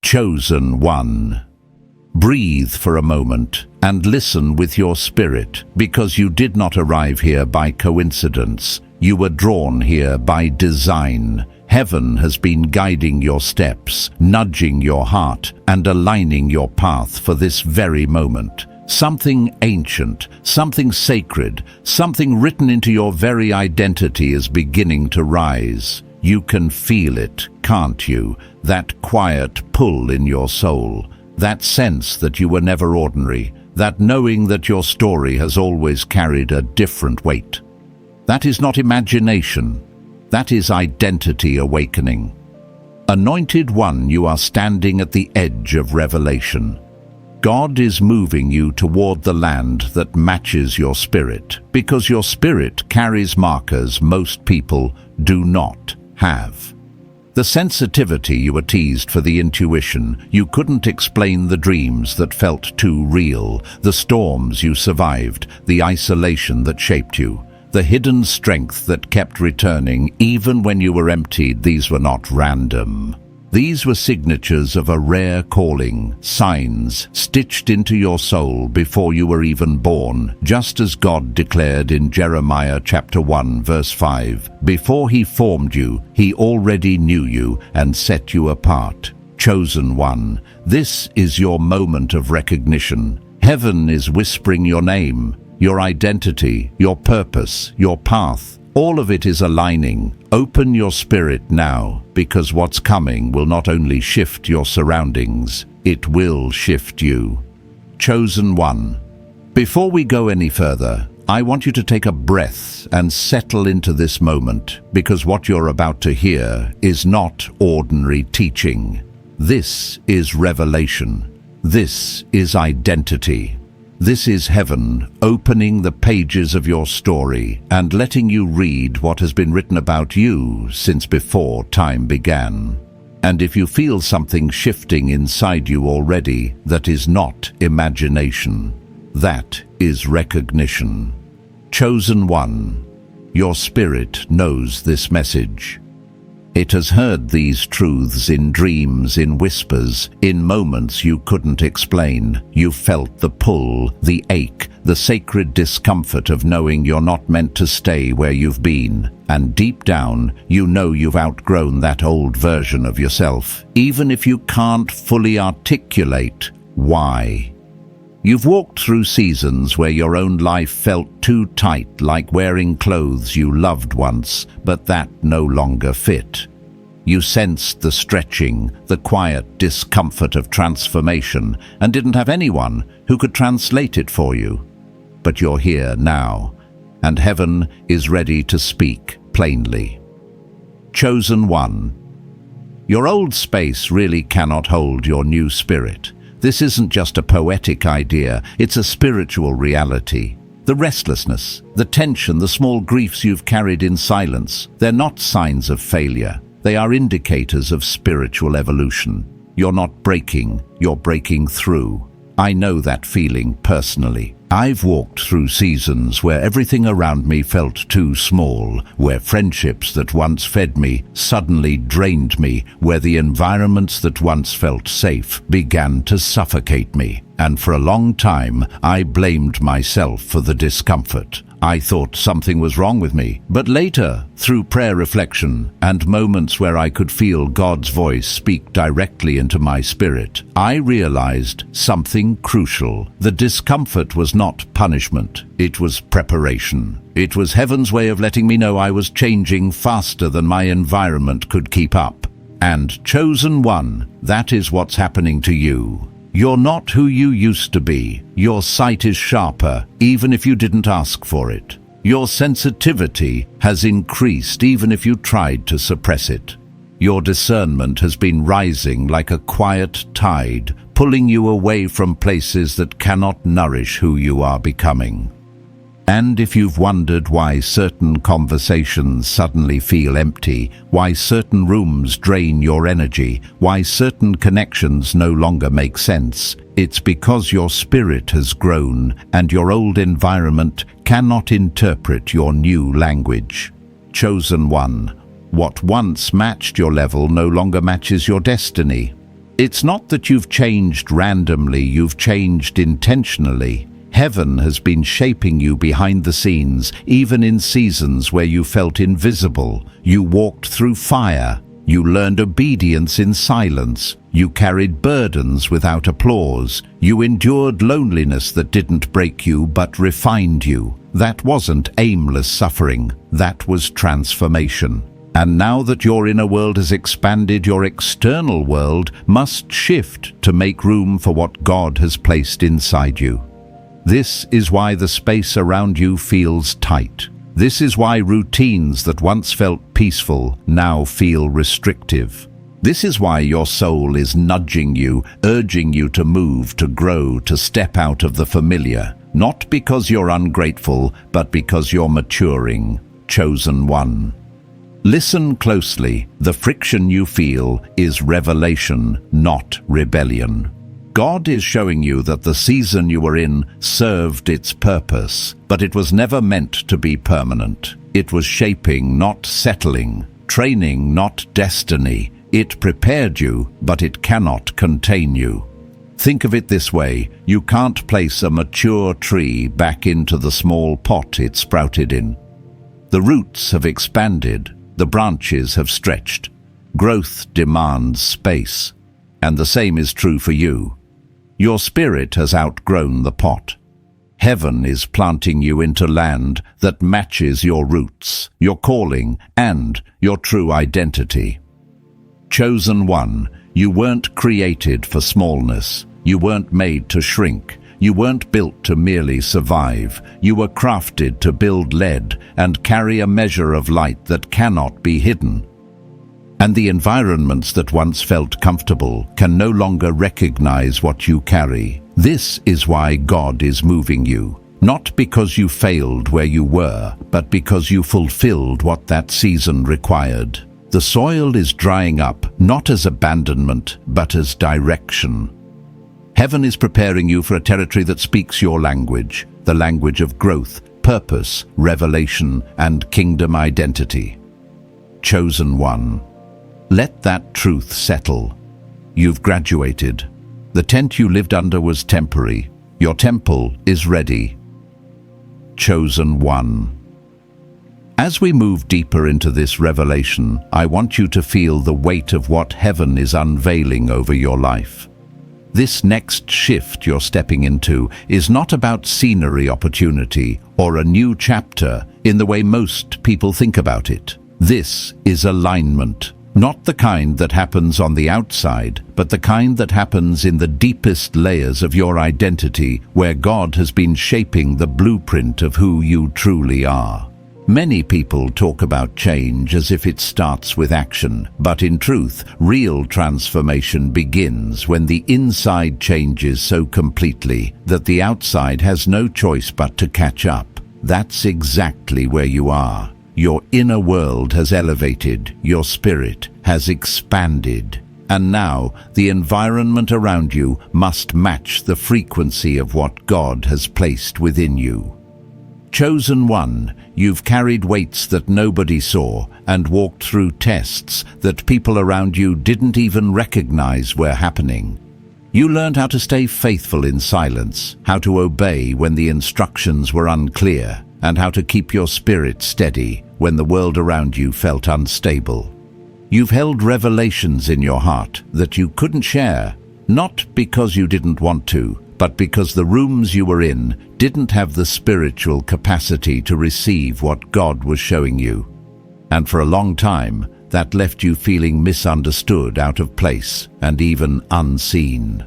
Chosen one. Breathe for a moment and listen with your spirit, because you did not arrive here by coincidence. You were drawn here by design. Heaven has been guiding your steps, nudging your heart, and aligning your path for this very moment. Something ancient, something sacred, something written into your very identity is beginning to rise. You can feel it, can't you? That quiet pull in your soul, that sense that you were never ordinary, that knowing that your story has always carried a different weight. That is not imagination. That is identity awakening. Anointed one, you are standing at the edge of revelation. God is moving you toward the land that matches your spirit, because your spirit carries markers most people do not have. The sensitivity you were teased for, the intuition, you couldn't explain the dreams that felt too real, the storms you survived, the isolation that shaped you. The hidden strength that kept returning even when you were emptied. These were not random. These were signatures of a rare calling, signs stitched into your soul before you were even born, just as God declared in Jeremiah chapter 1 verse 5, "Before he formed you, he already knew you and set you apart." Chosen one, this is your moment of recognition. Heaven is whispering your name. Your identity, your purpose, your path, all of it is aligning. Open your spirit now, because what's coming will not only shift your surroundings, it will shift you. Chosen one. Before we go any further, I want you to take a breath and settle into this moment, because what you're about to hear is not ordinary teaching. This is revelation. This is identity. This is heaven opening the pages of your story and letting you read what has been written about you since before time began. And if you feel something shifting inside you already, that is not imagination. That is recognition. Chosen one, your spirit knows this message. It has heard these truths in dreams, in whispers, in moments you couldn't explain. You felt the pull, the ache, the sacred discomfort of knowing you're not meant to stay where you've been. And deep down, you know you've outgrown that old version of yourself, even if you can't fully articulate why. You've walked through seasons where your own life felt too tight, like wearing clothes you loved once, but that no longer fit. You sensed the stretching, the quiet discomfort of transformation, and didn't have anyone who could translate it for you. But you're here now, and heaven is ready to speak plainly. Chosen one. Your old space really cannot hold your new spirit. This isn't just a poetic idea, it's a spiritual reality. The restlessness, the tension, the small griefs you've carried in silence, they're not signs of failure. They are indicators of spiritual evolution. You're not breaking, you're breaking through. I know that feeling personally. I've walked through seasons where everything around me felt too small, where friendships that once fed me suddenly drained me, where the environments that once felt safe began to suffocate me. And for a long time, I blamed myself for the discomfort. I thought something was wrong with me. But later, through prayer reflection and moments where I could feel God's voice speak directly into my spirit, I realized something crucial. The discomfort was not punishment. It was preparation. It was heaven's way of letting me know I was changing faster than my environment could keep up. And chosen one, that is what's happening to you. You're not who you used to be. Your sight is sharper, even if you didn't ask for it. Your sensitivity has increased, even if you tried to suppress it. Your discernment has been rising like a quiet tide, pulling you away from places that cannot nourish who you are becoming. And if you've wondered why certain conversations suddenly feel empty, why certain rooms drain your energy, why certain connections no longer make sense, it's because your spirit has grown and your old environment cannot interpret your new language. Chosen one, what once matched your level no longer matches your destiny. It's not that you've changed randomly, you've changed intentionally. Heaven has been shaping you behind the scenes, even in seasons where you felt invisible. You walked through fire. You learned obedience in silence. You carried burdens without applause. You endured loneliness that didn't break you but refined you. That wasn't aimless suffering. That was transformation. And now that your inner world has expanded, your external world must shift to make room for what God has placed inside you. This is why the space around you feels tight. This is why routines that once felt peaceful now feel restrictive. This is why your soul is nudging you, urging you to move, to grow, to step out of the familiar. Not because you're ungrateful, but because you're maturing. Chosen one. Listen closely. The friction you feel is revelation, not rebellion. God is showing you that the season you were in served its purpose, but it was never meant to be permanent. It was shaping, not settling, training, not destiny. It prepared you, but it cannot contain you. Think of it this way: you can't place a mature tree back into the small pot it sprouted in. The roots have expanded, the branches have stretched. Growth demands space, and the same is true for you. Your spirit has outgrown the pot. Heaven is planting you into land that matches your roots, your calling, and your true identity. Chosen one, you weren't created for smallness. You weren't made to shrink. You weren't built to merely survive. You were crafted to build, lead, and carry a measure of light that cannot be hidden. And the environments that once felt comfortable can no longer recognize what you carry. This is why God is moving you. Not because you failed where you were, but because you fulfilled what that season required. The soil is drying up, not as abandonment, but as direction. Heaven is preparing you for a territory that speaks your language, the language of growth, purpose, revelation, and kingdom identity. Chosen one. Let that truth settle. You've graduated. The tent you lived under was temporary. Your temple is ready. Chosen one. As we move deeper into this revelation, I want you to feel the weight of what heaven is unveiling over your life. This next shift you're stepping into is not about scenery, opportunity, or a new chapter in the way most people think about it. This is alignment. Not the kind that happens on the outside, but the kind that happens in the deepest layers of your identity, where God has been shaping the blueprint of who you truly are. Many people talk about change as if it starts with action, but in truth, real transformation begins when the inside changes so completely that the outside has no choice but to catch up. That's exactly where you are. Your inner world has elevated, your spirit has expanded, and now the environment around you must match the frequency of what God has placed within you. Chosen one, you've carried weights that nobody saw and walked through tests that people around you didn't even recognize were happening. You learned how to stay faithful in silence, how to obey when the instructions were unclear, and how to keep your spirit steady when the world around you felt unstable. You've held revelations in your heart that you couldn't share, not because you didn't want to, but because the rooms you were in didn't have the spiritual capacity to receive what God was showing you. And for a long time, that left you feeling misunderstood, out of place, and even unseen.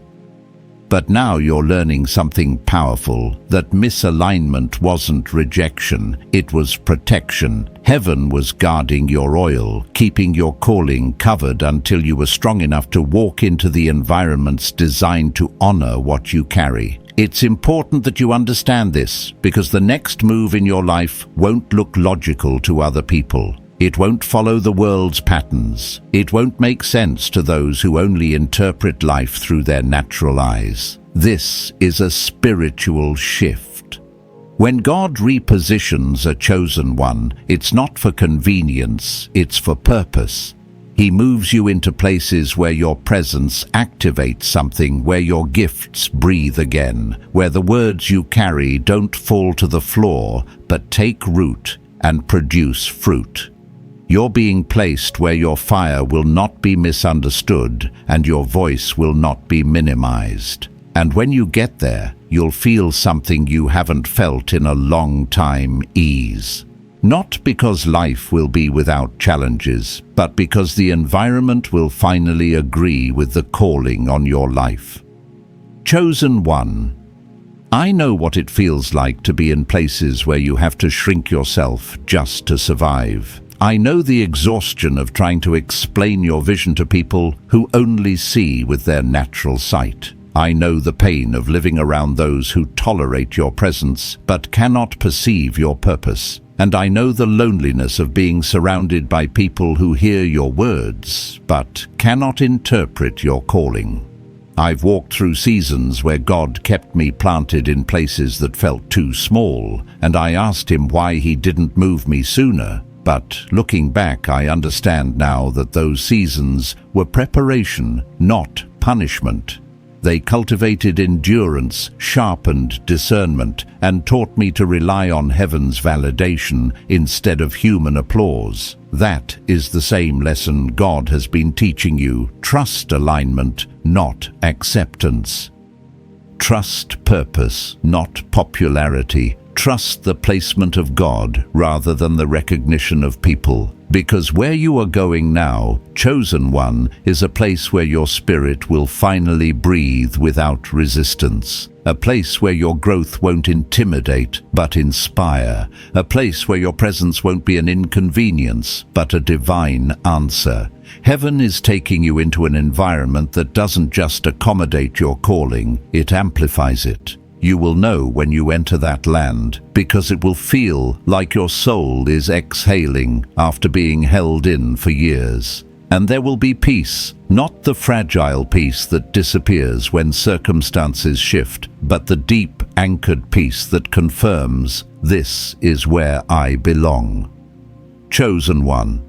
But now you're learning something powerful, that misalignment wasn't rejection, it was protection. Heaven was guarding your oil, keeping your calling covered until you were strong enough to walk into the environments designed to honor what you carry. It's important that you understand this, because the next move in your life won't look logical to other people. It won't follow the world's patterns. It won't make sense to those who only interpret life through their natural eyes. This is a spiritual shift. When God repositions a chosen one, it's not for convenience, it's for purpose. He moves you into places where your presence activates something, where your gifts breathe again, where the words you carry don't fall to the floor, but take root and produce fruit. You're being placed where your fire will not be misunderstood and your voice will not be minimized. And when you get there, you'll feel something you haven't felt in a long time: ease. Not because life will be without challenges, but because the environment will finally agree with the calling on your life. Chosen one. I know what it feels like to be in places where you have to shrink yourself just to survive. I know the exhaustion of trying to explain your vision to people who only see with their natural sight. I know the pain of living around those who tolerate your presence but cannot perceive your purpose. And I know the loneliness of being surrounded by people who hear your words but cannot interpret your calling. I've walked through seasons where God kept me planted in places that felt too small, and I asked Him why He didn't move me sooner. But looking back, I understand now that those seasons were preparation, not punishment. They cultivated endurance, sharpened discernment, and taught me to rely on heaven's validation instead of human applause. That is the same lesson God has been teaching you. Trust alignment, not acceptance. Trust purpose, not popularity. Trust the placement of God rather than the recognition of people. Because where you are going now, chosen one, is a place where your spirit will finally breathe without resistance. A place where your growth won't intimidate, but inspire. A place where your presence won't be an inconvenience, but a divine answer. Heaven is taking you into an environment that doesn't just accommodate your calling, it amplifies it. You will know when you enter that land, because it will feel like your soul is exhaling after being held in for years. And there will be peace, not the fragile peace that disappears when circumstances shift, but the deep, anchored peace that confirms, this is where I belong. Chosen one.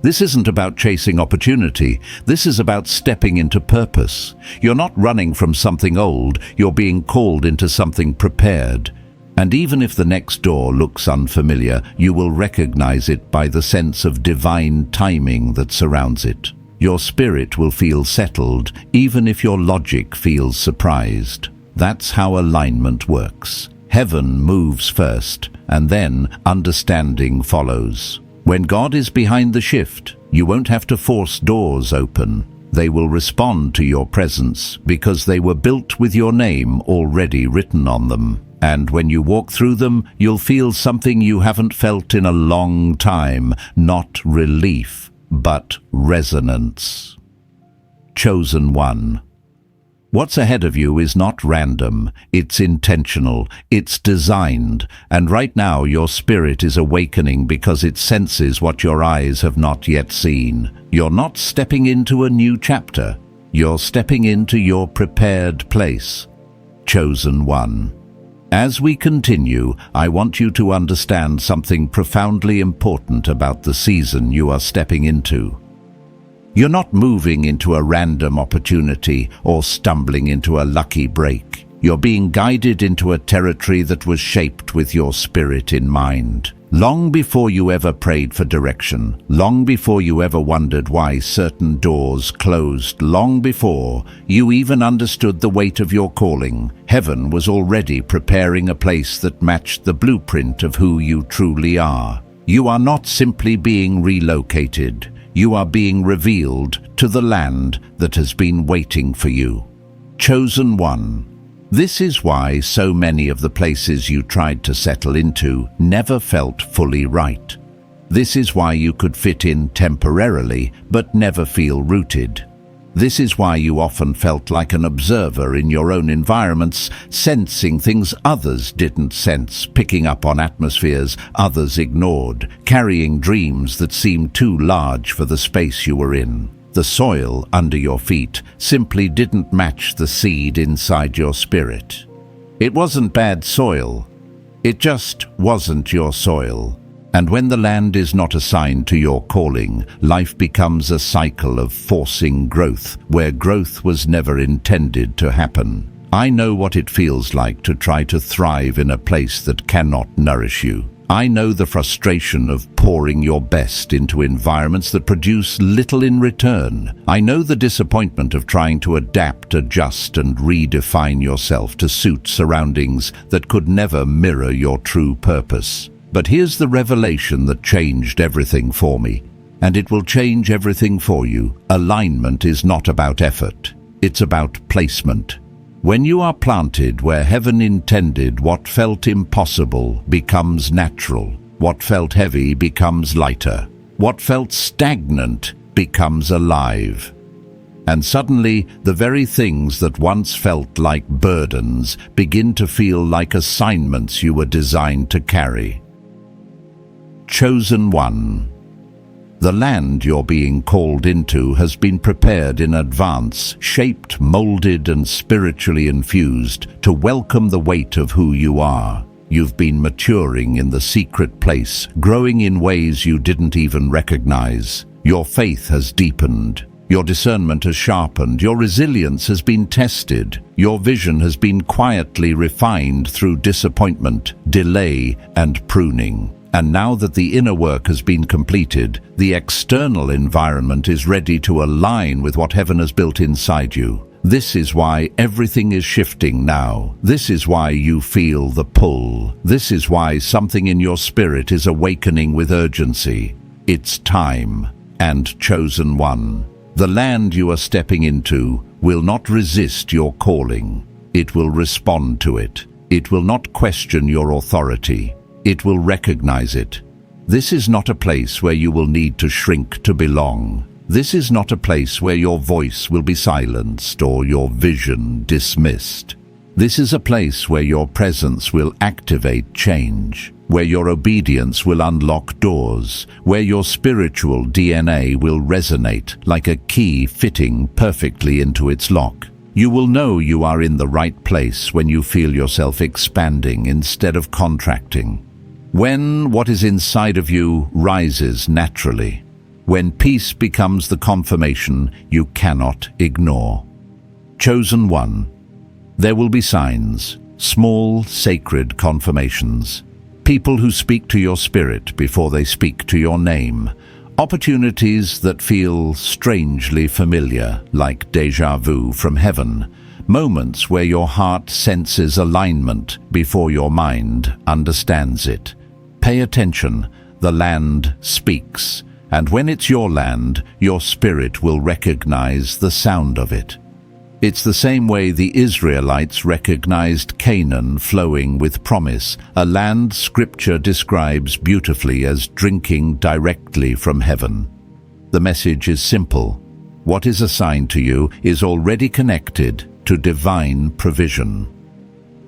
This isn't about chasing opportunity. This is about stepping into purpose. You're not running from something old, you're being called into something prepared. And even if the next door looks unfamiliar, you will recognize it by the sense of divine timing that surrounds it. Your spirit will feel settled, even if your logic feels surprised. That's how alignment works. Heaven moves first, and then understanding follows. When God is behind the shift, you won't have to force doors open. They will respond to your presence because they were built with your name already written on them. And when you walk through them, you'll feel something you haven't felt in a long time, not relief, but resonance. Chosen one. What's ahead of you is not random, it's intentional, it's designed, and right now your spirit is awakening because it senses what your eyes have not yet seen. You're not stepping into a new chapter, you're stepping into your prepared place. Chosen one. As we continue, I want you to understand something profoundly important about the season you are stepping into. You're not moving into a random opportunity or stumbling into a lucky break. You're being guided into a territory that was shaped with your spirit in mind. Long before you ever prayed for direction, long before you ever wondered why certain doors closed, long before you even understood the weight of your calling, heaven was already preparing a place that matched the blueprint of who you truly are. You are not simply being relocated. You are being revealed to the land that has been waiting for you. Chosen one. This is why so many of the places you tried to settle into never felt fully right. This is why you could fit in temporarily but never feel rooted. This is why you often felt like an observer in your own environments, sensing things others didn't sense, picking up on atmospheres others ignored, carrying dreams that seemed too large for the space you were in. The soil under your feet simply didn't match the seed inside your spirit. It wasn't bad soil. It just wasn't your soil. And when the land is not assigned to your calling, life becomes a cycle of forcing growth, where growth was never intended to happen. I know what it feels like to try to thrive in a place that cannot nourish you. I know the frustration of pouring your best into environments that produce little in return. I know the disappointment of trying to adapt, adjust, and redefine yourself to suit surroundings that could never mirror your true purpose. But here's the revelation that changed everything for me, and it will change everything for you. Alignment is not about effort, it's about placement. When you are planted where heaven intended, what felt impossible becomes natural. What felt heavy becomes lighter. What felt stagnant becomes alive. And suddenly, the very things that once felt like burdens begin to feel like assignments you were designed to carry. Chosen one. The land you're being called into has been prepared in advance, shaped, molded, and spiritually infused to welcome the weight of who you are. You've been maturing in the secret place, growing in ways you didn't even recognize. Your faith has deepened. Your discernment has sharpened. Your resilience has been tested. Your vision has been quietly refined through disappointment, delay, and pruning. And now that the inner work has been completed, the external environment is ready to align with what heaven has built inside you. This is why everything is shifting now. This is why you feel the pull. This is why something in your spirit is awakening with urgency. It's time. And chosen one. The land you are stepping into will not resist your calling. It will respond to it. It will not question your authority. It will recognize it. This is not a place where you will need to shrink to belong. This is not a place where your voice will be silenced or your vision dismissed. This is a place where your presence will activate change, where your obedience will unlock doors, where your spiritual DNA will resonate like a key fitting perfectly into its lock. You will know you are in the right place when you feel yourself expanding instead of contracting. When what is inside of you rises naturally. When peace becomes the confirmation you cannot ignore. Chosen one. There will be signs, small, sacred confirmations. People who speak to your spirit before they speak to your name. Opportunities that feel strangely familiar, like déjà vu from heaven. Moments where your heart senses alignment before your mind understands it. Pay attention, the land speaks, and when it's your land, your spirit will recognize the sound of it. It's the same way the Israelites recognized Canaan flowing with promise, a land Scripture describes beautifully as drinking directly from heaven. The message is simple. What is assigned to you is already connected to divine provision.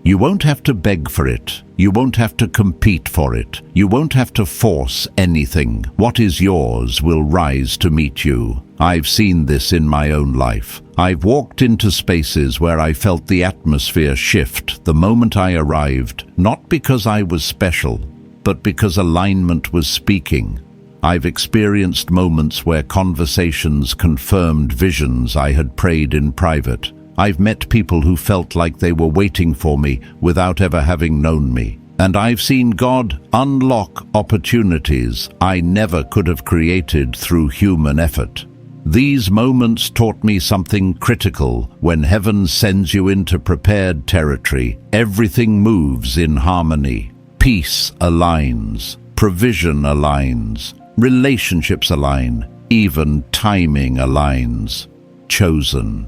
You won't have to beg for it. You won't have to compete for it. You won't have to force anything. What is yours will rise to meet you. I've seen this in my own life. I've walked into spaces where I felt the atmosphere shift the moment I arrived, not because I was special, but because alignment was speaking. I've experienced moments where conversations confirmed visions I had prayed in private. I've met people who felt like they were waiting for me without ever having known me. And I've seen God unlock opportunities I never could have created through human effort. These moments taught me something critical. When heaven sends you into prepared territory, everything moves in harmony. Peace aligns, provision aligns, relationships align, even timing aligns. Chosen.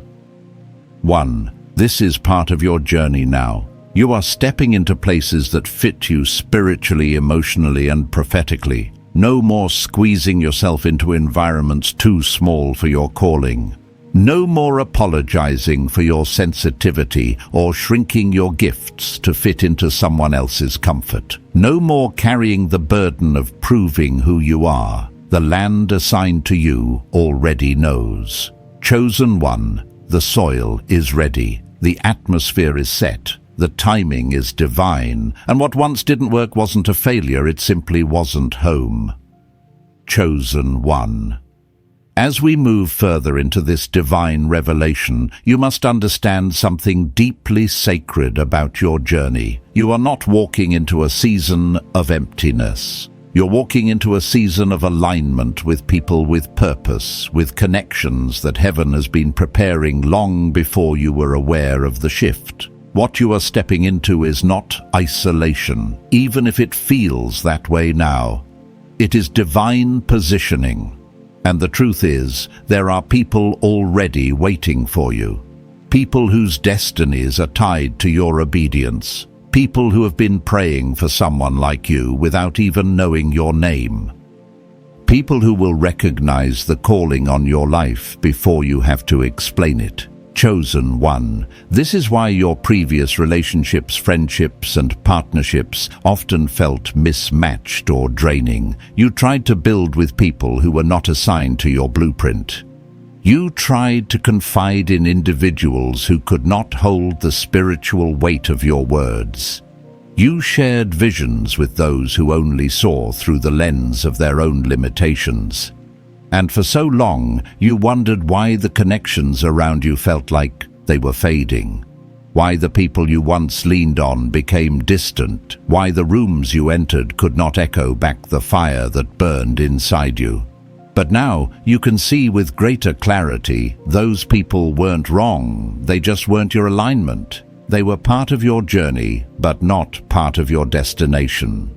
1. This is part of your journey now. You are stepping into places that fit you spiritually, emotionally, and prophetically. No more squeezing yourself into environments too small for your calling. No more apologizing for your sensitivity or shrinking your gifts to fit into someone else's comfort. No more carrying the burden of proving who you are. The land assigned to you already knows. Chosen one. The soil is ready, the atmosphere is set, The timing is divine, and what once didn't work wasn't a failure, it simply wasn't home. Chosen one. As we move further into this divine revelation, you must understand something deeply sacred about your journey. You are not walking into a season of emptiness. You're walking into a season of alignment with people with purpose, with connections that heaven has been preparing long before you were aware of the shift. What you are stepping into is not isolation, even if it feels that way now. It is divine positioning. And the truth is, there are people already waiting for you. People whose destinies are tied to your obedience. People who have been praying for someone like you without even knowing your name. People who will recognize the calling on your life before you have to explain it. Chosen one. This is why your previous relationships, friendships, and partnerships often felt mismatched or draining. You tried to build with people who were not assigned to your blueprint. You tried to confide in individuals who could not hold the spiritual weight of your words. You shared visions with those who only saw through the lens of their own limitations. And for so long, you wondered why the connections around you felt like they were fading. Why the people you once leaned on became distant. Why the rooms you entered could not echo back the fire that burned inside you. But now you can see with greater clarity, those people weren't wrong, they just weren't your alignment. They were part of your journey, but not part of your destination.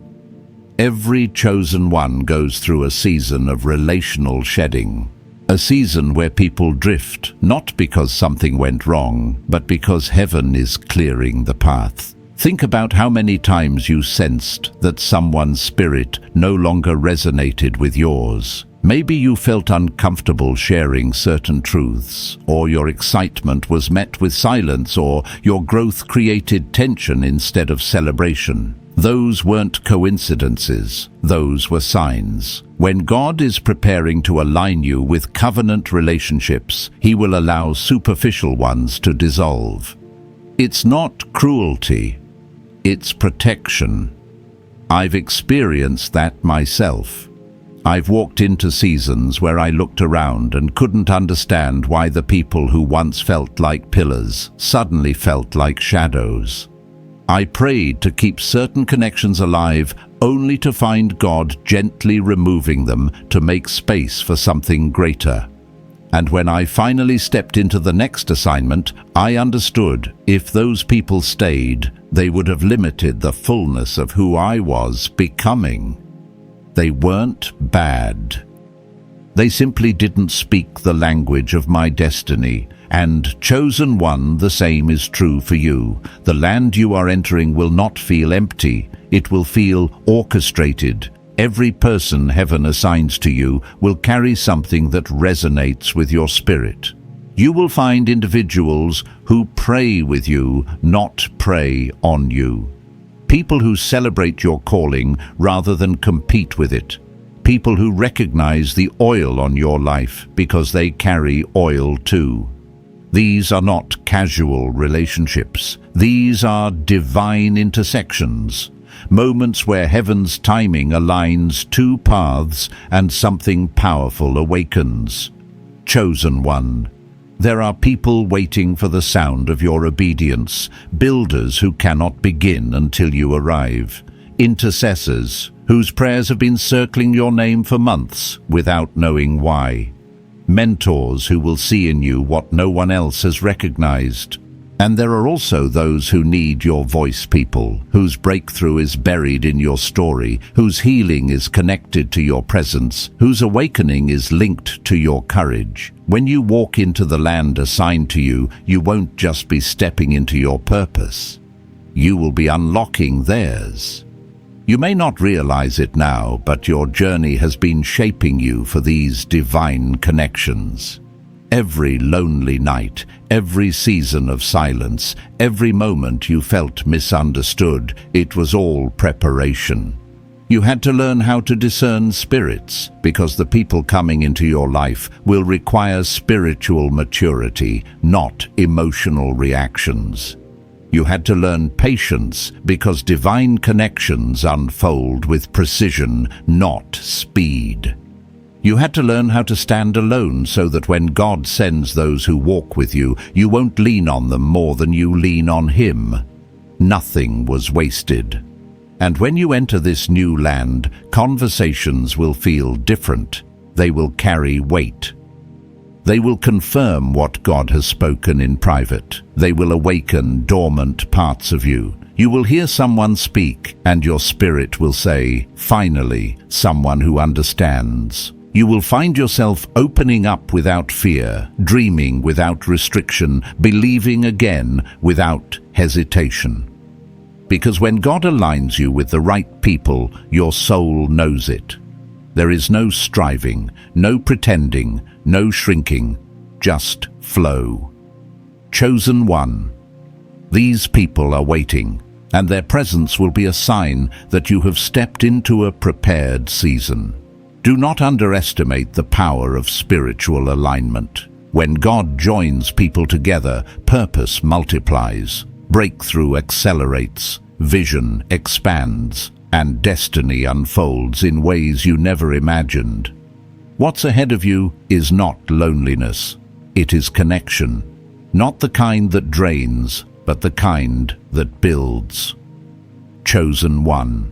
Every chosen one goes through a season of relational shedding. A season where people drift, not because something went wrong, but because heaven is clearing the path. Think about how many times you sensed that someone's spirit no longer resonated with yours. Maybe you felt uncomfortable sharing certain truths, or your excitement was met with silence, or your growth created tension instead of celebration. Those weren't coincidences, those were signs. When God is preparing to align you with covenant relationships, He will allow superficial ones to dissolve. It's not cruelty, it's protection. I've experienced that myself. I've walked into seasons where I looked around and couldn't understand why the people who once felt like pillars suddenly felt like shadows. I prayed to keep certain connections alive, only to find God gently removing them to make space for something greater. And when I finally stepped into the next assignment, I understood if those people stayed, they would have limited the fullness of who I was becoming. They weren't bad. They simply didn't speak the language of my destiny. And chosen one, the same is true for you. The land you are entering will not feel empty. It will feel orchestrated. Every person heaven assigns to you will carry something that resonates with your spirit. You will find individuals who pray with you, not prey on you. People who celebrate your calling rather than compete with it. People who recognize the oil on your life because they carry oil too. These are not casual relationships. These are divine intersections, moments where heaven's timing aligns two paths and something powerful awakens. Chosen one. There are people waiting for the sound of your obedience, builders who cannot begin until you arrive, intercessors whose prayers have been circling your name for months without knowing why. Mentors who will see in you what no one else has recognized. And there are also those who need your voice, people whose breakthrough is buried in your story, whose healing is connected to your presence, whose awakening is linked to your courage. When you walk into the land assigned to you, you won't just be stepping into your purpose. You will be unlocking theirs. You may not realize it now, but your journey has been shaping you for these divine connections. Every lonely night, every season of silence, every moment you felt misunderstood, it was all preparation. You had to learn how to discern spirits, because the people coming into your life will require spiritual maturity, not emotional reactions. You had to learn patience because divine connections unfold with precision, not speed. You had to learn how to stand alone so that when God sends those who walk with you, you won't lean on them more than you lean on Him. Nothing was wasted. And when you enter this new land, conversations will feel different. They will carry weight. They will confirm what God has spoken in private. They will awaken dormant parts of you. You will hear someone speak, and your spirit will say, "Finally, someone who understands." You will find yourself opening up without fear, dreaming without restriction, believing again without hesitation. Because when God aligns you with the right people, your soul knows it. There is no striving, no pretending, no shrinking, just flow. Chosen one. These people are waiting, and their presence will be a sign that you have stepped into a prepared season. Do not underestimate the power of spiritual alignment. When God joins people together, purpose multiplies, breakthrough accelerates, vision expands, and destiny unfolds in ways you never imagined. What's ahead of you is not loneliness. It is connection. Not the kind that drains, but the kind that builds. Chosen one.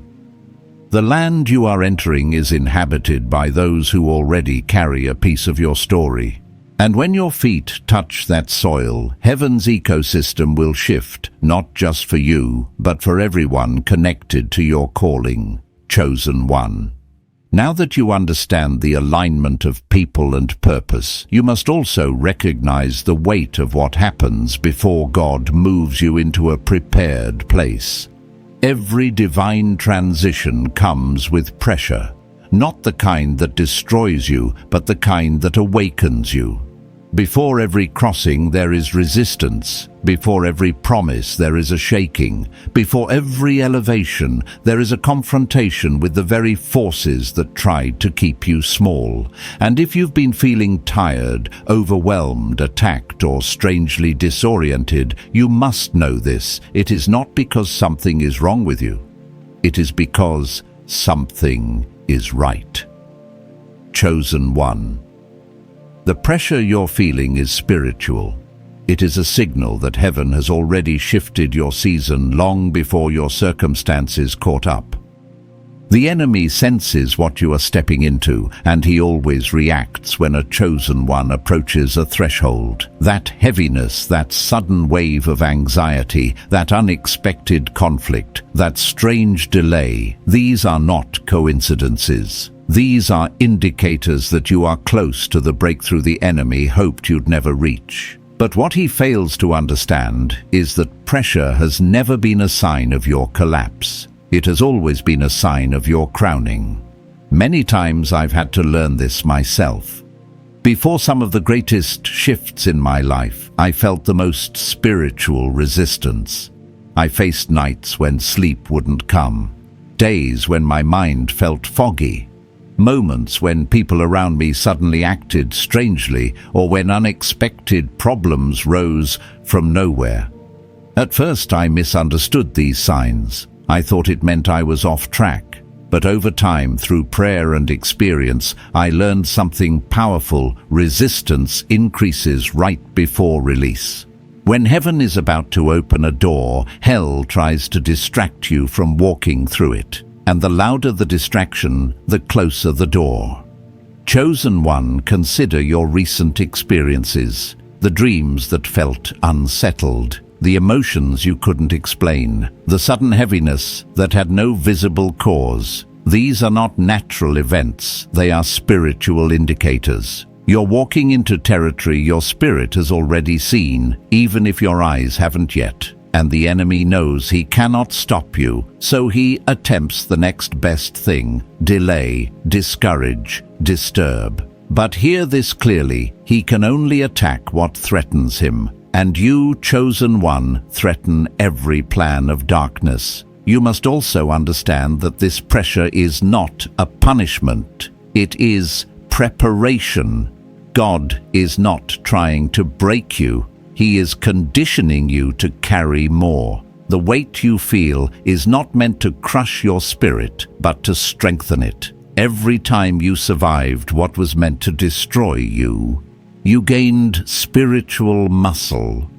The land you are entering is inhabited by those who already carry a piece of your story. And when your feet touch that soil, heaven's ecosystem will shift, not just for you, but for everyone connected to your calling. Chosen one. Now that you understand the alignment of people and purpose, you must also recognize the weight of what happens before God moves you into a prepared place. Every divine transition comes with pressure, not the kind that destroys you, but the kind that awakens you. Before every crossing there is resistance. Before every promise there is a shaking. Before every elevation there is a confrontation with the very forces that tried to keep you small. And if you've been feeling tired, overwhelmed, attacked, or strangely disoriented, you must know this. It is not because something is wrong with you. It is because something is right. Chosen one. The pressure you're feeling is spiritual. It is a signal that heaven has already shifted your season long before your circumstances caught up. The enemy senses what you are stepping into, and he always reacts when a chosen one approaches a threshold. That heaviness, that sudden wave of anxiety, that unexpected conflict, that strange delay, these are not coincidences. These are indicators that you are close to the breakthrough the enemy hoped you'd never reach. But what he fails to understand is that pressure has never been a sign of your collapse. It has always been a sign of your crowning. Many times I've had to learn this myself. Before some of the greatest shifts in my life, I felt the most spiritual resistance. I faced nights when sleep wouldn't come, days when my mind felt foggy, moments when people around me suddenly acted strangely, or when unexpected problems rose from nowhere. At first I misunderstood these signs. I thought it meant I was off track. But over time, through prayer and experience, I learned something powerful. Resistance increases right before release. When heaven is about to open a door, hell tries to distract you from walking through it. And the louder the distraction, the closer the door. Chosen one, consider your recent experiences, the dreams that felt unsettled, the emotions you couldn't explain, the sudden heaviness that had no visible cause. These are not natural events, they are spiritual indicators. You're walking into territory your spirit has already seen, even if your eyes haven't yet. And the enemy knows he cannot stop you, so he attempts the next best thing: delay, discourage, disturb. But hear this clearly: he can only attack what threatens him. And you, chosen one, threaten every plan of darkness. You must also understand that this pressure is not a punishment. It is preparation. God is not trying to break you. He is conditioning you to carry more. The weight you feel is not meant to crush your spirit, but to strengthen it. Every time you survived what was meant to destroy you, you gained spiritual muscle.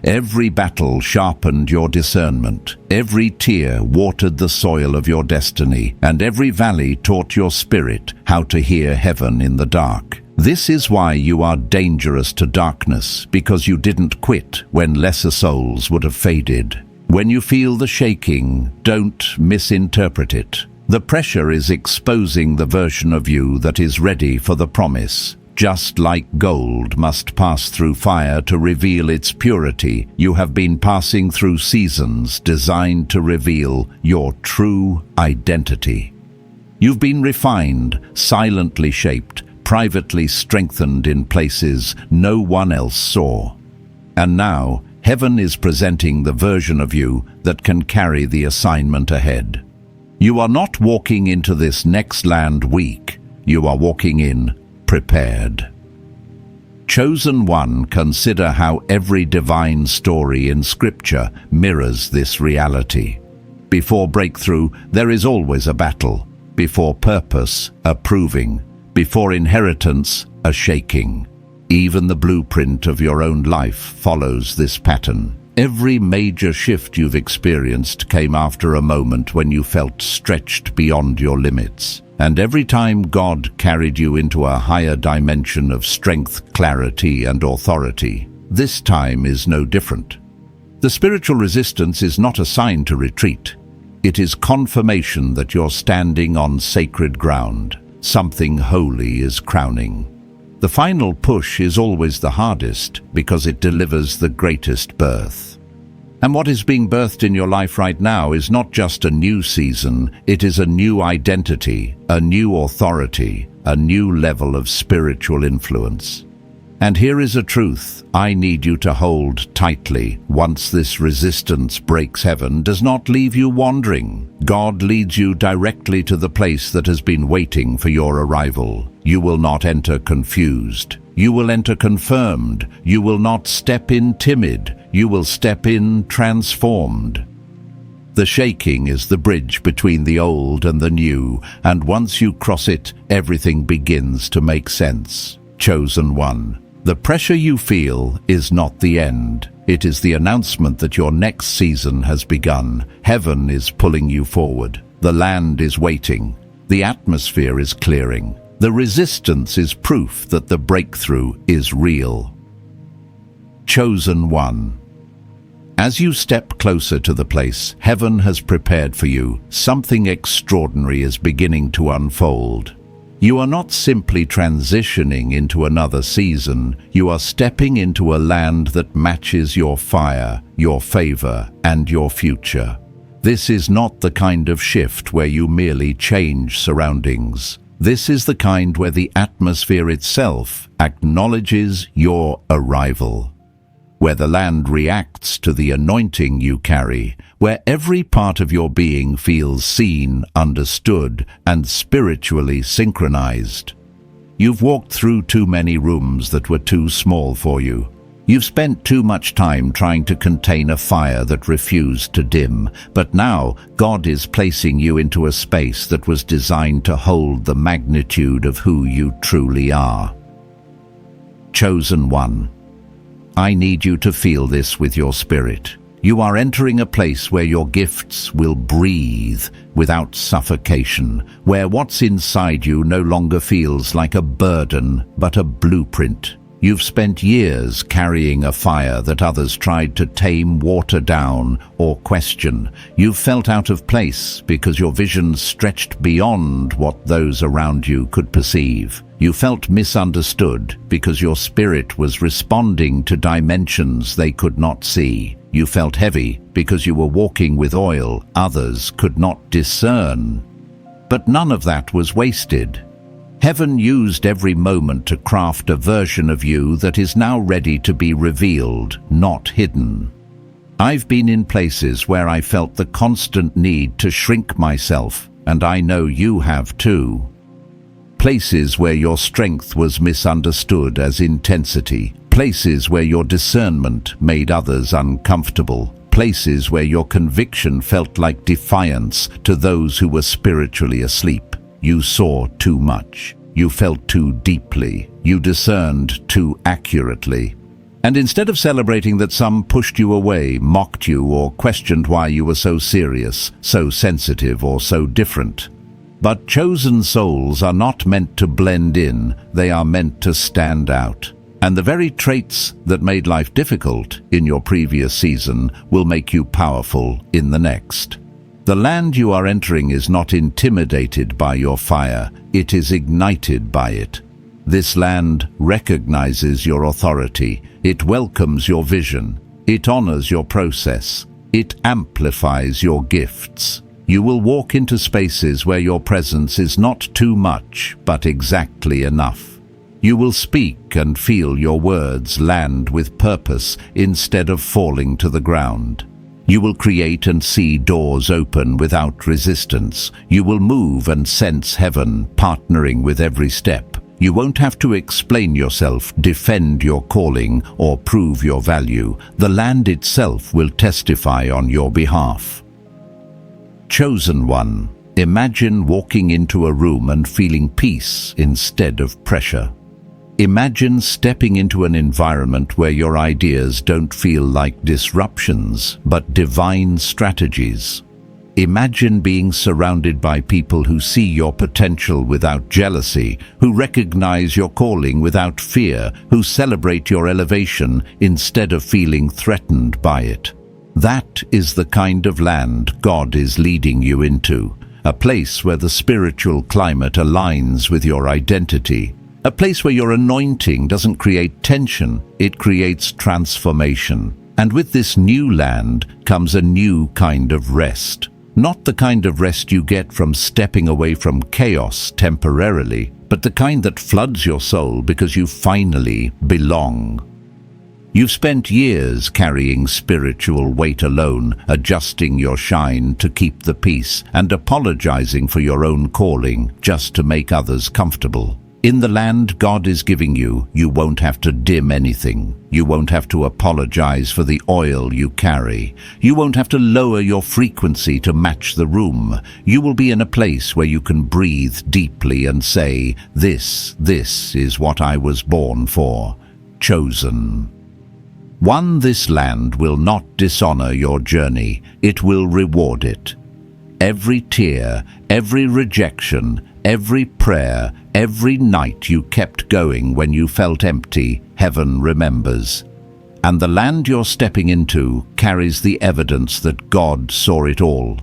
Every battle sharpened your discernment. Every tear watered the soil of your destiny, and every valley taught your spirit how to hear heaven in the dark. This is why you are dangerous to darkness, because you didn't quit when lesser souls would have faded. When you feel the shaking, don't misinterpret it. The pressure is exposing the version of you that is ready for the promise. Just like gold must pass through fire to reveal its purity, you have been passing through seasons designed to reveal your true identity. You've been refined, silently shaped, privately strengthened in places no one else saw. And now, heaven is presenting the version of you that can carry the assignment ahead. You are not walking into this next land weak. You are walking in prepared. Chosen one, consider how every divine story in Scripture mirrors this reality. Before breakthrough, there is always a battle. Before purpose, a proving. Before inheritance, a shaking. Even the blueprint of your own life follows this pattern. Every major shift you've experienced came after a moment when you felt stretched beyond your limits. And every time God carried you into a higher dimension of strength, clarity, and authority, this time is no different. The spiritual resistance is not a sign to retreat. It is confirmation that you're standing on sacred ground. Something holy is crowning. The final push is always the hardest because it delivers the greatest birth. And what is being birthed in your life right now is not just a new season, it is a new identity, a new authority, a new level of spiritual influence. And here is a truth I need you to hold tightly. Once this resistance breaks, heaven does not leave you wandering. God leads you directly to the place that has been waiting for your arrival. You will not enter confused. You will enter confirmed. You will not step in timid. You will step in transformed. The shaking is the bridge between the old and the new, and once you cross it, everything begins to make sense. Chosen one. The pressure you feel is not the end. It is the announcement that your next season has begun. Heaven is pulling you forward. The land is waiting. The atmosphere is clearing. The resistance is proof that the breakthrough is real. Chosen one. As you step closer to the place heaven has prepared for you, something extraordinary is beginning to unfold. You are not simply transitioning into another season, you are stepping into a land that matches your fire, your favor, and your future. This is not the kind of shift where you merely change surroundings. This is the kind where the atmosphere itself acknowledges your arrival, where the land reacts to the anointing you carry, where every part of your being feels seen, understood, and spiritually synchronized. You've walked through too many rooms that were too small for you. You've spent too much time trying to contain a fire that refused to dim, but now God is placing you into a space that was designed to hold the magnitude of who you truly are. Chosen one. I need you to feel this with your spirit. You are entering a place where your gifts will breathe without suffocation, where what's inside you no longer feels like a burden but a blueprint. You've spent years carrying a fire that others tried to tame, water down, or question. You've felt out of place because your vision stretched beyond what those around you could perceive. You felt misunderstood because your spirit was responding to dimensions they could not see. You felt heavy because you were walking with oil others could not discern. But none of that was wasted. Heaven used every moment to craft a version of you that is now ready to be revealed, not hidden. I've been in places where I felt the constant need to shrink myself, and I know you have too. Places where your strength was misunderstood as intensity, Places where your discernment made others uncomfortable. Places where your conviction felt like defiance to those who were spiritually asleep. You saw too much. You felt too deeply. You discerned too accurately. And instead of celebrating that some pushed you away, mocked you, or questioned why you were so serious, so sensitive, or so different. But chosen souls are not meant to blend in, they are meant to stand out. And the very traits that made life difficult in your previous season will make you powerful in the next. The land you are entering is not intimidated by your fire, it is ignited by it. This land recognizes your authority, it welcomes your vision, it honors your process, it amplifies your gifts. You will walk into spaces where your presence is not too much, but exactly enough. You will speak and feel your words land with purpose instead of falling to the ground. You will create and see doors open without resistance. You will move and sense heaven partnering with every step. You won't have to explain yourself, defend your calling, or prove your value. The land itself will testify on your behalf. Chosen one, imagine walking into a room and feeling peace instead of pressure. Imagine stepping into an environment where your ideas don't feel like disruptions, but divine strategies. Imagine being surrounded by people who see your potential without jealousy, who recognize your calling without fear, who celebrate your elevation instead of feeling threatened by it. That is the kind of land God is leading you into, a place where the spiritual climate aligns with your identity, a place where your anointing doesn't create tension, it creates transformation. And with this new land comes a new kind of rest. Not the kind of rest you get from stepping away from chaos temporarily, but the kind that floods your soul because you finally belong. You've spent years carrying spiritual weight alone, adjusting your shine to keep the peace, and apologizing for your own calling just to make others comfortable. In the land God is giving you, you won't have to dim anything. You won't have to apologize for the oil you carry. You won't have to lower your frequency to match the room. You will be in a place where you can breathe deeply and say, this is what I was born for. Chosen. One, this land will not dishonor your journey. It will reward it. Every tear, every rejection, every prayer, every night you kept going when you felt empty, heaven remembers. And the land you're stepping into carries the evidence that God saw it all.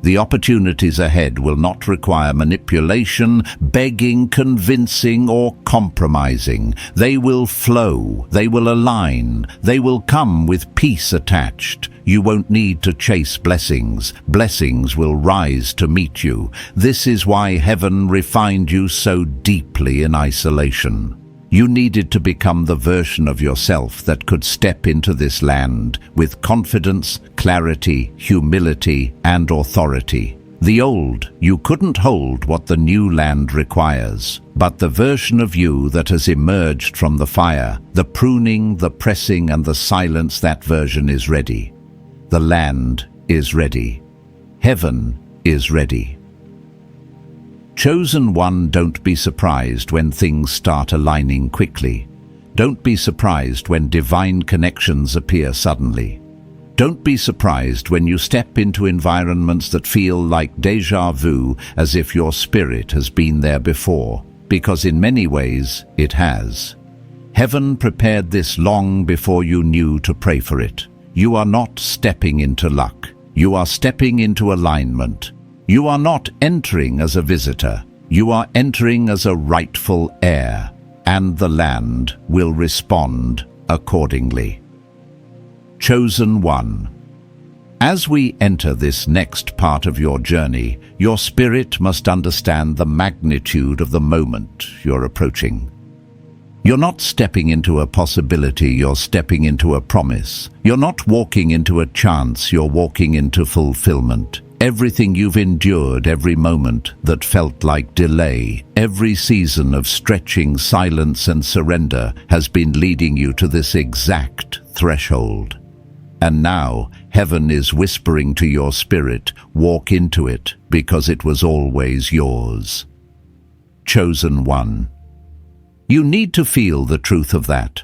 The opportunities ahead will not require manipulation, begging, convincing, or compromising. They will flow, they will align, they will come with peace attached. You won't need to chase blessings. Blessings will rise to meet you. This is why heaven refined you so deeply in isolation. You needed to become the version of yourself that could step into this land with confidence, clarity, humility, and authority. The old, you couldn't hold what the new land requires, but the version of you that has emerged from the fire, the pruning, the pressing, and the silence, that version is ready. The land is ready. Heaven is ready. Chosen one, don't be surprised when things start aligning quickly. Don't be surprised when divine connections appear suddenly. Don't be surprised when you step into environments that feel like déjà vu, as if your spirit has been there before, because in many ways it has. Heaven prepared this long before you knew to pray for it. You are not stepping into luck. You are stepping into alignment. You are not entering as a visitor. You are entering as a rightful heir, and the land will respond accordingly. Chosen one. As we enter this next part of your journey, your spirit must understand the magnitude of the moment you're approaching. You're not stepping into a possibility, you're stepping into a promise. You're not walking into a chance, you're walking into fulfillment. Everything you've endured, every moment that felt like delay, every season of stretching silence and surrender has been leading you to this exact threshold. And now, heaven is whispering to your spirit, walk into it, because it was always yours. Chosen one. You need to feel the truth of that.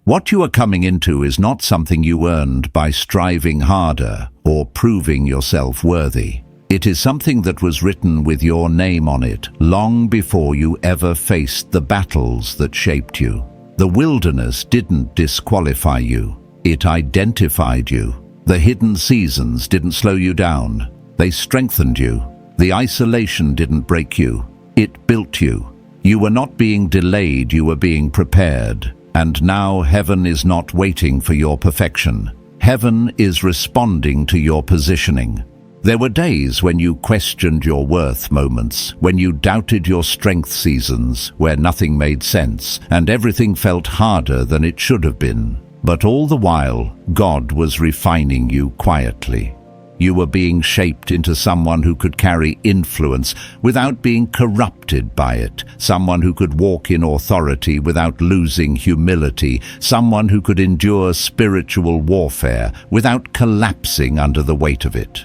What you are coming into is not something you earned by striving harder or proving yourself worthy. It is something that was written with your name on it long before you ever faced the battles that shaped you. The wilderness didn't disqualify you. It identified you. The hidden seasons didn't slow you down. They strengthened you. The isolation didn't break you. It built you. You were not being delayed, you were being prepared. And now heaven is not waiting for your perfection. Heaven is responding to your positioning. There were days when you questioned your worth, moments when you doubted your strength, seasons where nothing made sense and everything felt harder than it should have been. But all the while, God was refining you quietly. You were being shaped into someone who could carry influence without being corrupted by it, someone who could walk in authority without losing humility, someone who could endure spiritual warfare without collapsing under the weight of it.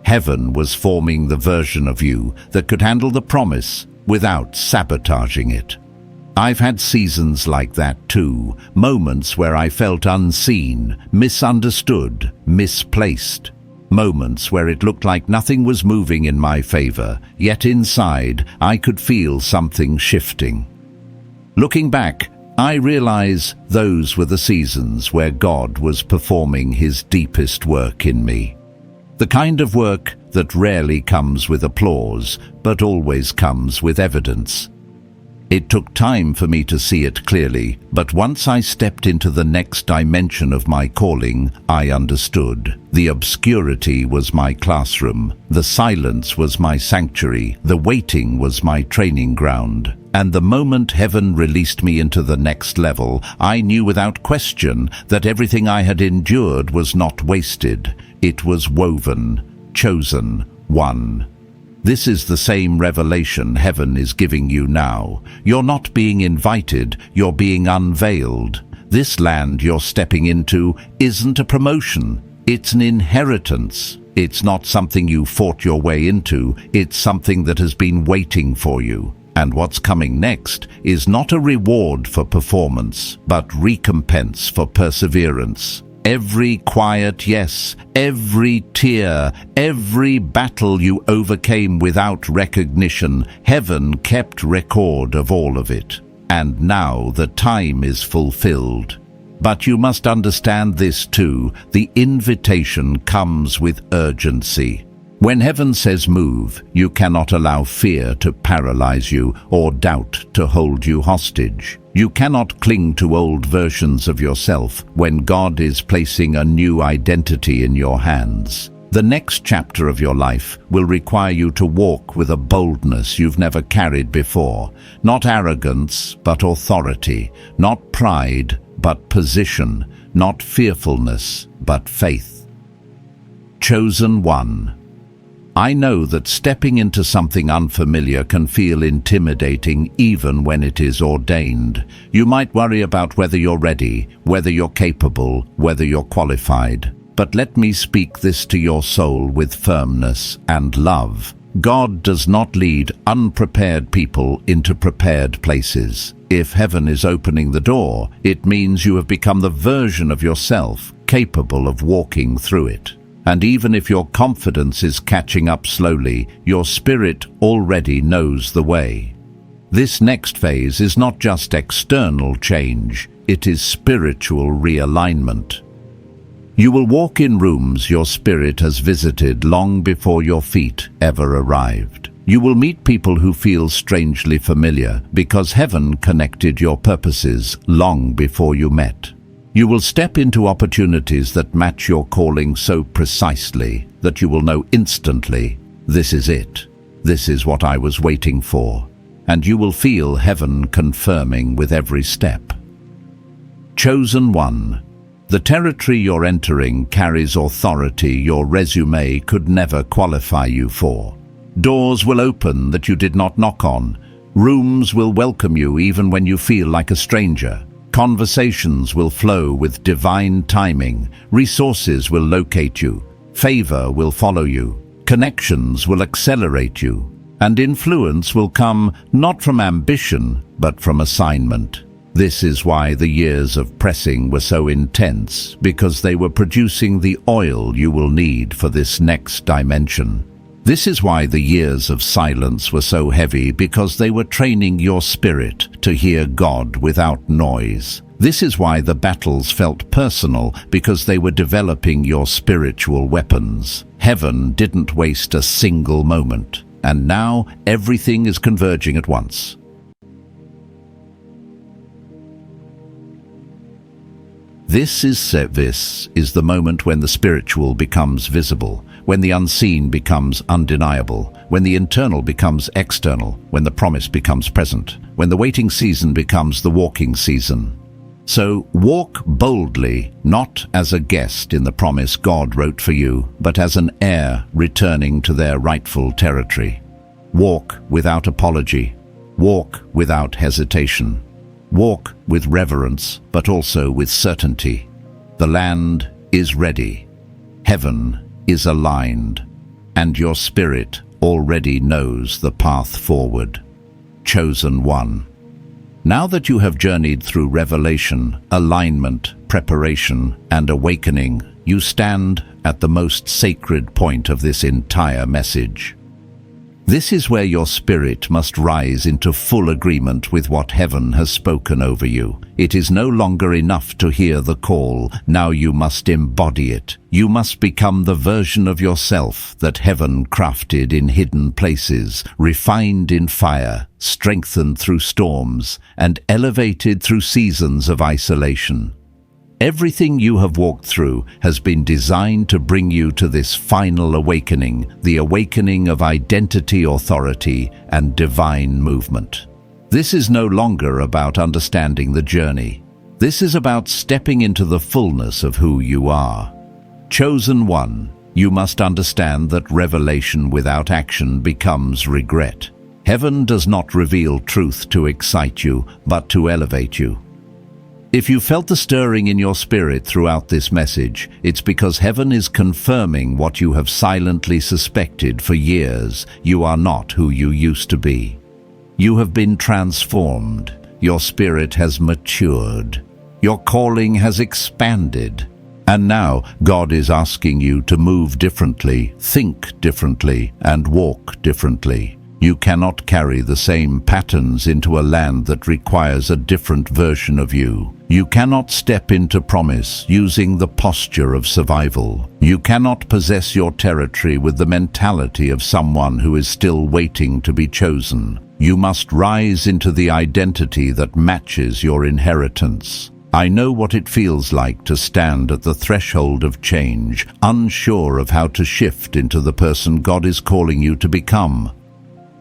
Heaven was forming the version of you that could handle the promise without sabotaging it. I've had seasons like that too, moments where I felt unseen, misunderstood, misplaced. Moments where it looked like nothing was moving in my favor, yet inside I could feel something shifting. Looking back, I realize those were the seasons where God was performing his deepest work in me. The kind of work that rarely comes with applause, but always comes with evidence. It took time for me to see it clearly, but once I stepped into the next dimension of my calling, I understood. The obscurity was my classroom, the silence was my sanctuary, the waiting was my training ground. And the moment heaven released me into the next level, I knew without question that everything I had endured was not wasted. It was woven, chosen, one. This is the same revelation heaven is giving you now. You're not being invited, you're being unveiled. This land you're stepping into isn't a promotion, it's an inheritance. It's not something you fought your way into, it's something that has been waiting for you. And what's coming next is not a reward for performance, but recompense for perseverance. Every quiet yes, every tear, every battle you overcame without recognition, heaven kept record of all of it. And now the time is fulfilled. But you must understand this too, the invitation comes with urgency. When heaven says move, you cannot allow fear to paralyze you or doubt to hold you hostage. You cannot cling to old versions of yourself when God is placing a new identity in your hands. The next chapter of your life will require you to walk with a boldness you've never carried before. Not arrogance, but authority. Not pride, but position. Not fearfulness, but faith. Chosen one. I know that stepping into something unfamiliar can feel intimidating even when it is ordained. You might worry about whether you're ready, whether you're capable, whether you're qualified. But let me speak this to your soul with firmness and love. God does not lead unprepared people into prepared places. If heaven is opening the door, it means you have become the version of yourself capable of walking through it. And even if your confidence is catching up slowly, your spirit already knows the way. This next phase is not just external change, it is spiritual realignment. You will walk in rooms your spirit has visited long before your feet ever arrived. You will meet people who feel strangely familiar because heaven connected your purposes long before you met. You will step into opportunities that match your calling so precisely that you will know instantly, this is it. This is what I was waiting for. And you will feel heaven confirming with every step. Chosen one. The territory you're entering carries authority your resume could never qualify you for. Doors will open that you did not knock on. Rooms will welcome you even when you feel like a stranger. Conversations will flow with divine timing. Resources will locate you. Favor will follow you. Connections will accelerate you. And influence will come not from ambition, but from assignment. This is why the years of pressing were so intense, because they were producing the oil you will need for this next dimension. This is why the years of silence were so heavy, because they were training your spirit to hear God without noise. This is why the battles felt personal, because they were developing your spiritual weapons. Heaven didn't waste a single moment, and now everything is converging at once. This is the moment when the spiritual becomes visible, when the unseen becomes undeniable, when the internal becomes external, when the promise becomes present, when the waiting season becomes the walking season. So walk boldly, not as a guest in the promise God wrote for you, but as an heir returning to their rightful territory. Walk without apology. Walk without hesitation. Walk with reverence, but also with certainty. The land is ready. Heaven is aligned, and your spirit already knows the path forward. Chosen one. Now that you have journeyed through revelation, alignment, preparation, and awakening, you stand at the most sacred point of this entire message. This is where your spirit must rise into full agreement with what heaven has spoken over you. It is no longer enough to hear the call. Now you must embody it. You must become the version of yourself that heaven crafted in hidden places, refined in fire, strengthened through storms, and elevated through seasons of isolation. Everything you have walked through has been designed to bring you to this final awakening, the awakening of identity, authority, and divine movement. This is no longer about understanding the journey. This is about stepping into the fullness of who you are. Chosen one, you must understand that revelation without action becomes regret. Heaven does not reveal truth to excite you, but to elevate you. If you felt the stirring in your spirit throughout this message, it's because heaven is confirming what you have silently suspected for years. You are not who you used to be. You have been transformed. Your spirit has matured. Your calling has expanded. And now God is asking you to move differently, think differently, and walk differently. You cannot carry the same patterns into a land that requires a different version of you. You cannot step into promise using the posture of survival. You cannot possess your territory with the mentality of someone who is still waiting to be chosen. You must rise into the identity that matches your inheritance. I know what it feels like to stand at the threshold of change, unsure of how to shift into the person God is calling you to become.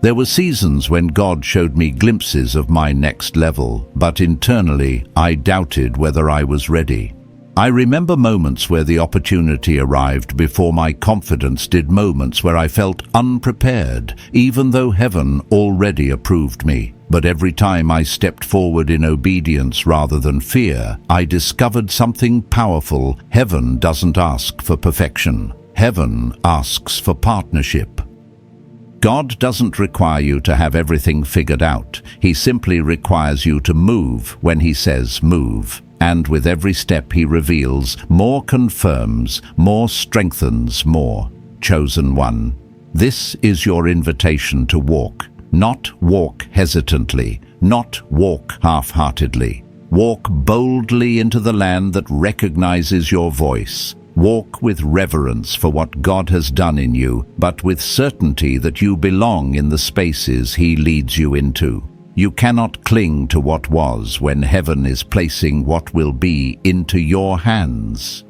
There were seasons when God showed me glimpses of my next level, but internally I doubted whether I was ready. I remember moments where the opportunity arrived before my confidence did, moments where I felt unprepared, even though heaven already approved me. But every time I stepped forward in obedience rather than fear, I discovered something powerful. Heaven doesn't ask for perfection. Heaven asks for partnership. God doesn't require you to have everything figured out. He simply requires you to move when He says move. And with every step He reveals, more confirms, more strengthens, more. Chosen one, this is your invitation to walk. Not walk hesitantly, not walk half-heartedly. Walk boldly into the land that recognizes your voice. Walk with reverence for what God has done in you, but with certainty that you belong in the spaces He leads you into. You cannot cling to what was when heaven is placing what will be into your hands.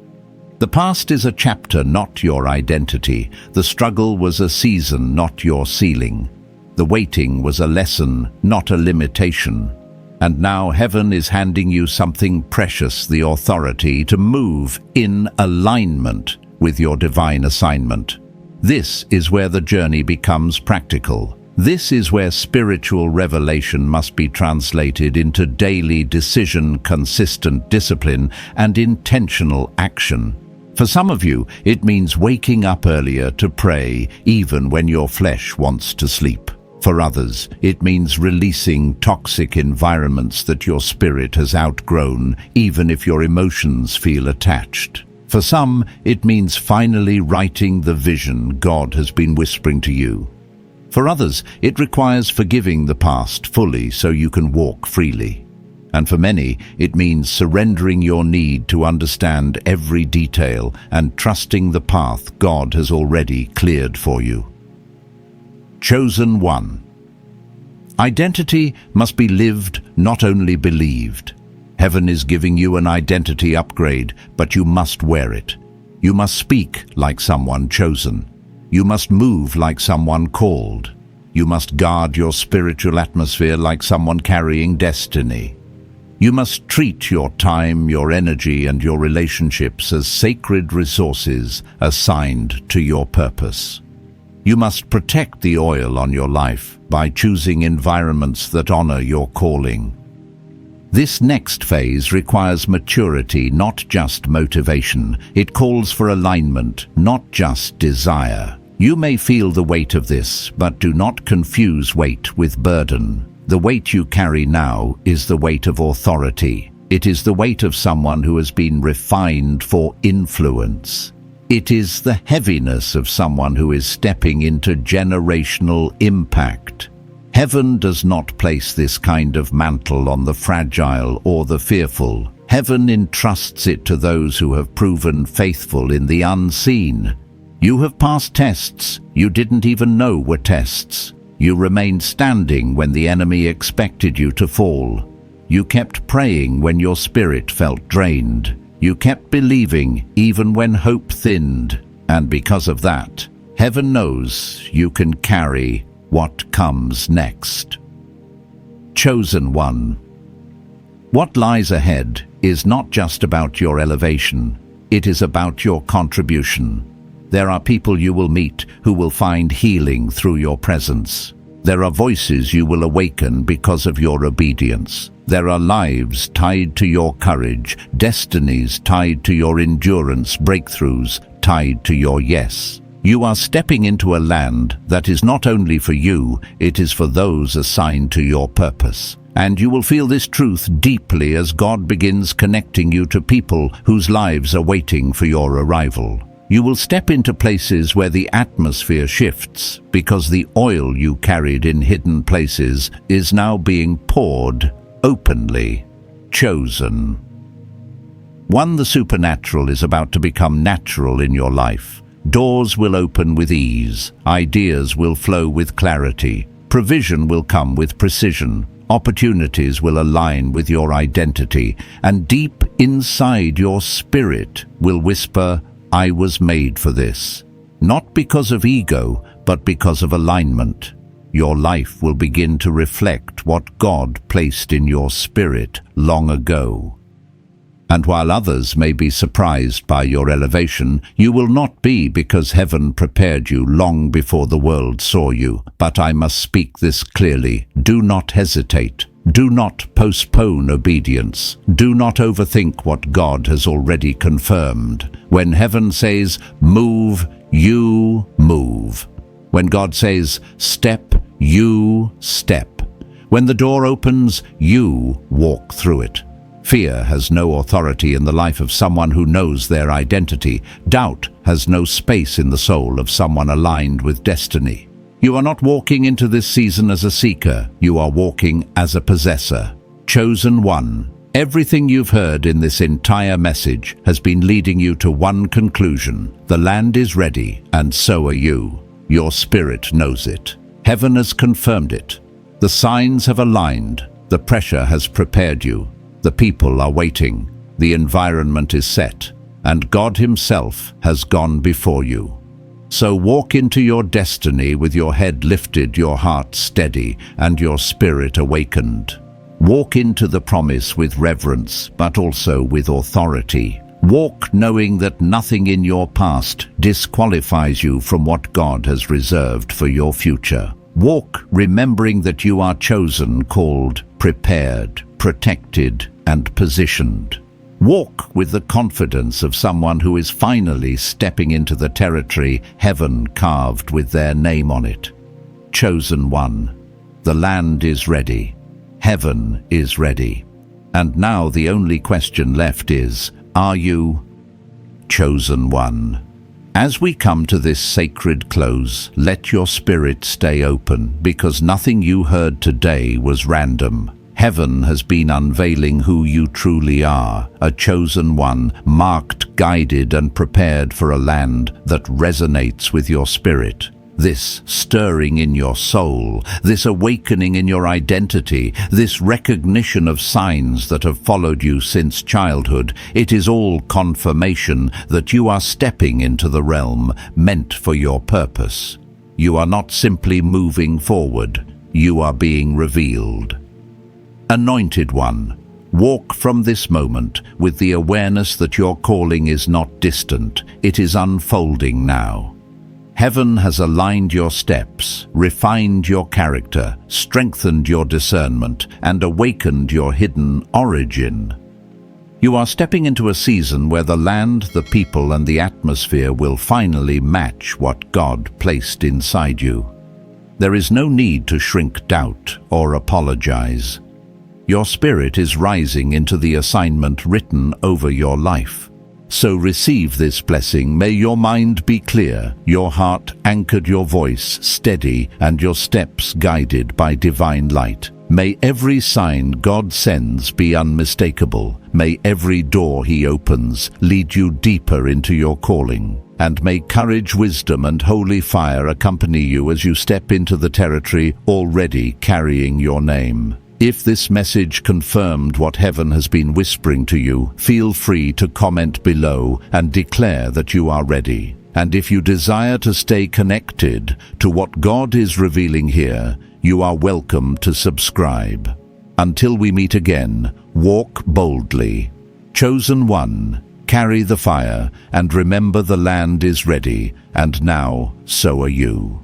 The past is a chapter, not your identity. The struggle was a season, not your ceiling. The waiting was a lesson, not a limitation. And now heaven is handing you something precious, the authority to move in alignment with your divine assignment. This is where the journey becomes practical. This is where spiritual revelation must be translated into daily decision, consistent discipline, and intentional action. For some of you, it means waking up earlier to pray, even when your flesh wants to sleep. For others, it means releasing toxic environments that your spirit has outgrown, even if your emotions feel attached. For some, it means finally writing the vision God has been whispering to you. For others, it requires forgiving the past fully so you can walk freely. And for many, it means surrendering your need to understand every detail and trusting the path God has already cleared for you. Chosen one. Identity must be lived, not only believed. Heaven is giving you an identity upgrade, but you must wear it. You must speak like someone chosen. You must move like someone called. You must guard your spiritual atmosphere like someone carrying destiny. You must treat your time, your energy, and your relationships as sacred resources assigned to your purpose. You must protect the oil on your life by choosing environments that honor your calling. This next phase requires maturity, not just motivation. It calls for alignment, not just desire. You may feel the weight of this, but do not confuse weight with burden. The weight you carry now is the weight of authority. It is the weight of someone who has been refined for influence. It is the heaviness of someone who is stepping into generational impact. Heaven does not place this kind of mantle on the fragile or the fearful. Heaven entrusts it to those who have proven faithful in the unseen. You have passed tests you didn't even know were tests. You remained standing when the enemy expected you to fall. You kept praying when your spirit felt drained. You kept believing even when hope thinned. And because of that, heaven knows you can carry what comes next. Chosen one. What lies ahead is not just about your elevation. It is about your contribution. There are people you will meet who will find healing through your presence. There are voices you will awaken because of your obedience. There are lives tied to your courage, destinies tied to your endurance, breakthroughs tied to your yes. You are stepping into a land that is not only for you, it is for those assigned to your purpose. And you will feel this truth deeply as God begins connecting you to people whose lives are waiting for your arrival. You will step into places where the atmosphere shifts because the oil you carried in hidden places is now being poured openly. Chosen. One, the supernatural is about to become natural in your life. Doors will open with ease. Ideas will flow with clarity. Provision will come with precision. Opportunities will align with your identity. And deep inside your spirit will whisper, I was made for this. Not because of ego, but because of alignment. Your life will begin to reflect what God placed in your spirit long ago. And while others may be surprised by your elevation, you will not be, because heaven prepared you long before the world saw you. But I must speak this clearly. Do not hesitate. Do not postpone obedience. Do not overthink what God has already confirmed. When heaven says, move, you move. When God says, step, you step. When the door opens, you walk through it. Fear has no authority in the life of someone who knows their identity. Doubt has no space in the soul of someone aligned with destiny. You are not walking into this season as a seeker. You are walking as a possessor. Chosen one. Everything you've heard in this entire message has been leading you to one conclusion. The land is ready, and so are you. Your spirit knows it. Heaven has confirmed it. The signs have aligned. The pressure has prepared you. The people are waiting. The environment is set. And God Himself has gone before you. So walk into your destiny with your head lifted, your heart steady, and your spirit awakened. Walk into the promise with reverence, but also with authority. Walk knowing that nothing in your past disqualifies you from what God has reserved for your future. Walk remembering that you are chosen, called, prepared, protected, and positioned. Walk with the confidence of someone who is finally stepping into the territory heaven carved with their name on it. Chosen one. The land is ready. Heaven is ready. And now the only question left is, are you chosen one? As we come to this sacred close, let your spirit stay open, because nothing you heard today was random. Heaven has been unveiling who you truly are, a chosen one, marked, guided, and prepared for a land that resonates with your spirit. This stirring in your soul, this awakening in your identity, this recognition of signs that have followed you since childhood, it is all confirmation that you are stepping into the realm meant for your purpose. You are not simply moving forward, you are being revealed. Anointed one, walk from this moment with the awareness that your calling is not distant, it is unfolding now. Heaven has aligned your steps, refined your character, strengthened your discernment, and awakened your hidden origin. You are stepping into a season where the land, the people, and the atmosphere will finally match what God placed inside you. There is no need to shrink, doubt, or apologize. Your spirit is rising into the assignment written over your life. So receive this blessing. May your mind be clear, your heart anchored, your voice steady, and your steps guided by divine light. May every sign God sends be unmistakable. May every door He opens lead you deeper into your calling. And may courage, wisdom, and holy fire accompany you as you step into the territory already carrying your name. If this message confirmed what heaven has been whispering to you, feel free to comment below and declare that you are ready. And if you desire to stay connected to what God is revealing here, you are welcome to subscribe. Until we meet again, walk boldly. Chosen one, carry the fire, and remember the land is ready, and now so are you.